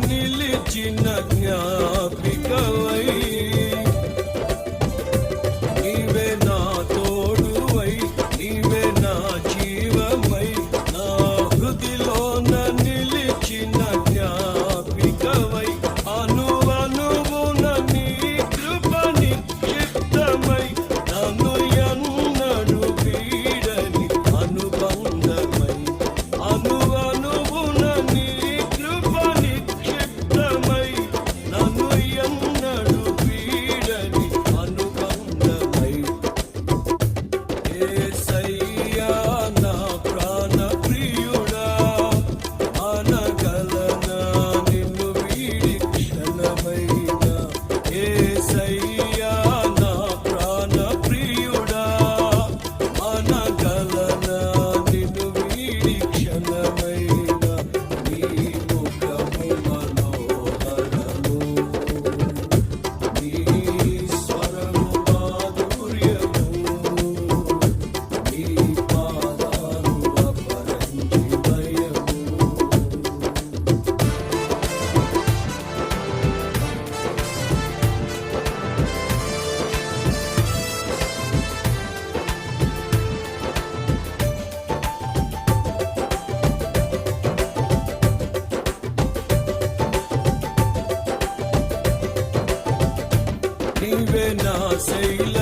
నిలిచిన జ్ఞాపికవై నీవే నా తోడువై నీవే నా జీవమై నా హృదిలోన నిలిచిన జ్ఞాపికవై అనువనువున నీ కృప నిక్షిప్తమై నన్ను ఎన్నడు వీడని అనుబంధమై అనువనువున నీ కృప నిక్షిప్తమై నన్ను ఎన్నడు వీడని అనుబంధమై యేసయ్యా నా ప్రాణ ప్రియుడా అనగలనా నిన్ను వీడి క్షణమైన యేసయ్యా నా ప్రాణ ప్రియుడా అనగలనా నిన్ను వీడి క్షణమైన నీ ముఖము మనోహరము నీ స్వరము మాధుర్యము నీ పాదాలు అపరంజిమయము నీవే నా శైల